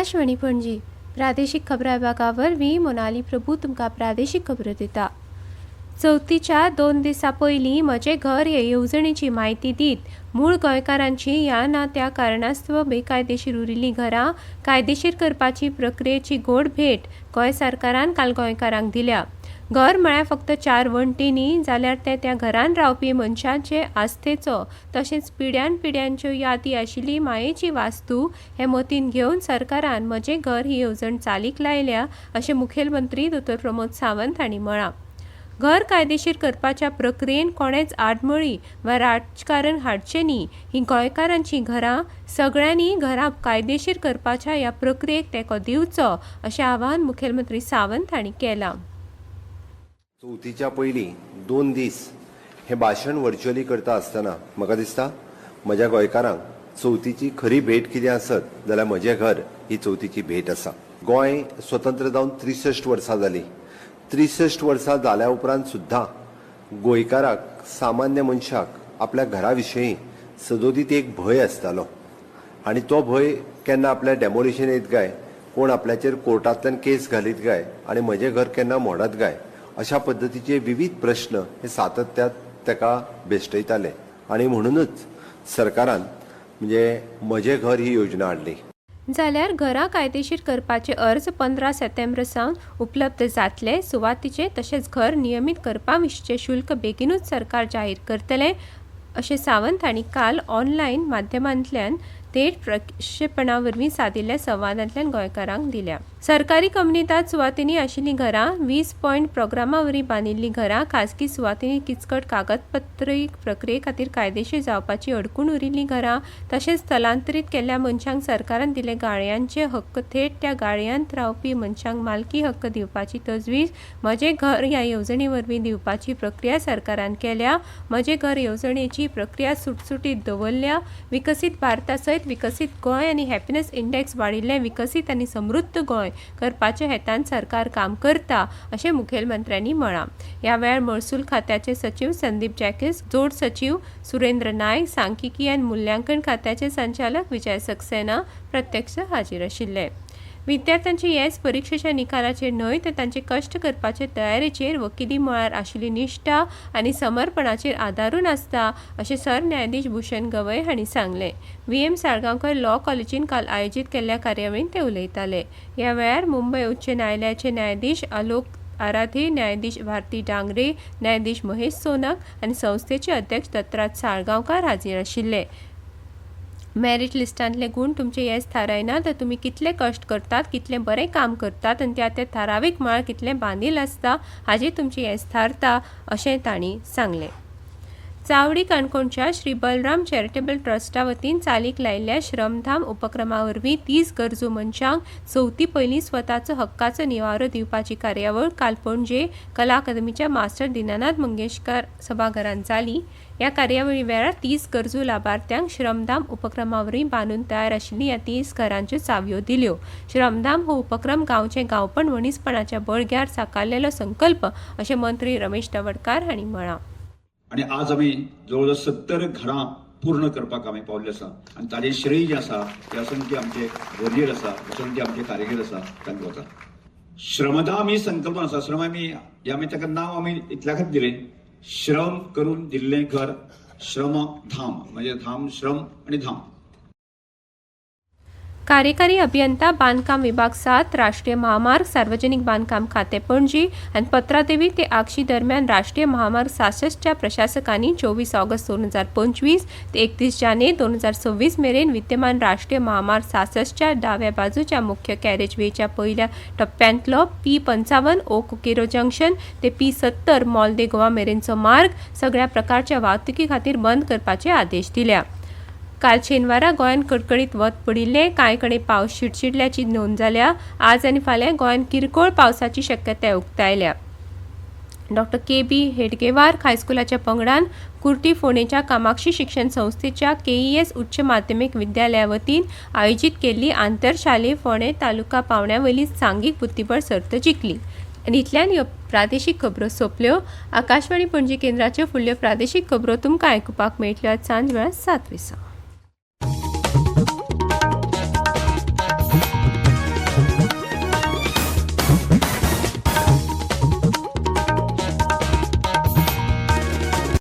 आकाशवाणी पणजी प्रादेशिक खबरां विभागावर मोनाली प्रभू तुमकां प्रादेशिक खबरो दिता। चवथीच्या 2 दिसां पयलीं म्हजें घर हे येवजणेची म्हायती दीत मूळ गोंयकारांची ह्या ना त्या कारणास्तव बेकायदेशीर उरिल्लीं घरां कायदेशीर करपाची प्रक्रियेची गोड भेट गोंय सरकारान काल गोंयकारांक दिल्या। घर म्हळ्यार फक्त 4 वण्टी न्ही, जाल्यार त्या घरान रावपी मनशांचे आस्थेचो तशेंच पिढ्यानपिढ्यांच्यो यादी आशिल्ली मायेची वास्तू हे मतीन घेवन सरकारान म्हजें घर ही येवजण चालीक लायल्या, अशें मुखेलमंत्री दोतोर प्रमोद सावंत हांणी म्हळां। घर कायदेशीर करपाच्या प्रक्रियेन कोणेच आडमेळी वा राजकारण हाडचें न्ही, ही गोंयकारांची घरां, सगळ्यांनी घरां कायदेशीर करपाच्या ह्या प्रक्रियेक तेंको दिवचो, अशें आवाहन मुखेलमंत्री सावंत हांणी केलां। चवथीच्या पयलीं 2 दीस हे भाशण व्हर्च्युअली करता आसतना म्हाका दिसता म्हज्या गोंयकारांक चवथीची खरी भेट कितें आसत जाल्यार म्हजें घर ही चवथीची भेट आसा। गोंय स्वतंत्र जावन 63 वर्सां जालीं। 63 वर्सां जाल्या उपरांत सुद्दां गोंयकाराक सामान्य मनशाक आपल्या घरा विशयी सदोदीत एक भंय आसतालो आनी तो भंय केन्ना आपल्या डेमोलिशन येत काय, कोण आपल्याचेर कोर्टांतल्यान केस घालीत काय आनी म्हजें घर केन्ना मोडत काय, अशा पद्धतीचे विविध प्रश्न हे सातत्यात ताका भेसटयताले आनी म्हणूनच सरकारान म्हणजे म्हजें घर ही योजना हाडली। जाल्यार घरां कायदेशीर करपाचे अर्ज 15 सप्टेंबर सावन उपलब्ध जातले। सुवातीचे तशेंच घर नियमीत करपा विशींचे शुल्क बेगीनूच सरकार जाहीर करतले, अशें सावंत हांणी काल ऑनलायन माध्यमांतल्यान थेट प्रक्षेपणा वरवीं सादिल्ल्या संवादांतल्यान गोंयकारांक दिल्या। सरकारी कम्युनिटांत सुवातींनी आशिल्लीं घरां, 20 पॉयंट प्रोग्रामा वरवीं बांदिल्लीं घरां, खाजगी सुवातींनी किचकट कागदपत्री प्रक्रिये खातीर कायदेशीर जावपाची अडकून उरिल्लीं घरां, तशेंच स्थलांतरीत केल्ल्या मनशांक सरकारान दिले गाळयांचे हक्क थेट त्या गाळयांत रावपी मनशांक मालकी हक्क दिवपाची तजवीज म्हजें घर ह्या येवजणे वरवीं दिवपाची प्रक्रिया सरकारान केल्या। म्हजें घर येवजणेची प्रक्रिया सुटसुटीत दवरल्या। विकसीत भारता सयत विकसीत गोंय आनी हॅपीनेस इंडेक्स वाडिल्लें विकसीत आनी समृद्ध गोंय करपाच्या हेतान सरकार काम करता, अशें मुखेलमंत्र्यांनी म्हळां। ह्या वेळार महसूल खात्याचे सचिव संदीप जॅकिस, जोड सचिव सुरेंद्र नायक, सांख्यिकी आनी मुल्यांकन खात्याचे संचालक विजय सक्सेना प्रत्यक्ष हाजीर आशिल्ले। विद्यार्थ्यांचे येस परीक्षेच्या निकालाचेर न्हय तर तांचे कश्ट करपाचे तयारेचेर वकिली मळार आशिल्ली निश्ठा आनी समर्पणाचेर आदारून आसता, अशें सरन्यायाधीश भूषण गवय हांणी सांगलें। VM साळगांवकर लॉ कॉलेजीन काल आयोजीत केल्ल्या कार्यावळींत ते उलयताले। ह्या वेळार मुंबय उच्च न्यायालयाचे न्यायाधीश आलोक आराधे, न्यायाधीश भारती डांगरे, न्यायाधीश महेश सोनक आनी संस्थेचे अध्यक्ष दत्तराज साळगांवकार हाजीर आशिल्ले। मेरिट लिस्टांतले गुण तुमचे येस थारायना तर तुमी कितले कश्ट करतात, कितले बरें काम करतात आनी त्या थारावीक मळार कितलें बांदील आसता हाजेर तुमचे येस थारता, अशें तांणी सांगलें। चावडी काणकोणच्या श्री बलराम चॅरिटेबल ट्रस्टा वतीन चालीक लायिल्ल्या श्रमधाम उपक्रमा वरवीं 30 गरजू मनशांक चवथी पयलीं स्वताचो हक्काचो निवारो दिवपाची कार्यावळ काल पणजे कला अकादमीच्या मास्टर दिनानाथ मंगेशकार सभाघरांत जाली। ह्या कार्यावळी वेळार 30 गरजू लाभार्थ्यांक श्रमधाम उपक्रमा वरवीं बांदून तयार आशिल्ली ह्या 30 घरांच्यो चावयो दिल्यो। श्रमधाम हो उपक्रम गांवचें गांवपण मनीसपणाच्या बळग्यार साकारलेलो संकल्प, अशें मंत्री रमेश तवडकार हांणी म्हळां। आणि आज आम्ही जवळजवळ 70 घरां पूर्ण करपाक आमी पावल्ले आसा आनी ताजें श्रेय जें आसा तें असंख्य आमचे वडील आसा, असंख्य आमचे कारीगर आसा तांकां वता। श्रमधाम ही संकल्पना आसा। श्रम आमी ताका नांव आमी इतल्या खातीर दिलें, श्रम करून दिल्लें घर श्रमधाम, म्हणजे धाम श्रम आणि धाम। कार्यकारी अभियंता बांदकाम विभाग 7 राष्ट्रीय महामार्ग सार्वजनिक बांदकाम खाते पणजी आनी पत्रादेवी ते आगशी दरम्यान राष्ट्रीय महामार्ग 66 च्या प्रशासकांनी 24 ऑगस्ट 2025 ते 31 जानेवारी 2026 मेरेन विद्यमान राष्ट्रीय महामार्ग 66 च्या दाव्या बाजूच्या मुख्य कॅरेजवेच्या पहिल्या टप्प्यांतलो P55 ओ कुकेरो जंक्शन ते P70 मॉल दे गोवा मेरेनचो मार्ग सगळ्या प्रकारच्या वाहतुकी खातीर बंद करपाचे आदेश दिल्या। काल शेनवारा गोंयांत कडकडीत वत पडिल्ले, कांय कडेन पावस शिडशिडल्याची नोंद जाल्या। आज आनी फाल्यां गोंयांत किरकोळ पावसाची शक्यताय उक्तायल्या। डॉ. KB हेडगेवार हायस्कुलाच्या पंगडान कुर्टी फोंडेच्या कामाक्षी शिक्षण संस्थेच्या KES उच्च माध्यमीक विद्यालया वतीन आयोजीत केल्ली आंतरशालेय फोंडे तालुका पावंड्यावयली सांघीक बुद्धीबळ सर्त जिखली। आनी इतल्यान ह्यो प्रादेशीक खबरो सोंपल्यो। आकाशवाणी पणजी केंद्राच्यो फुडल्यो प्रादेशीक खबरो तुमकां आयकुपाक मेळटल्यो आज सांज वेळार 7:20।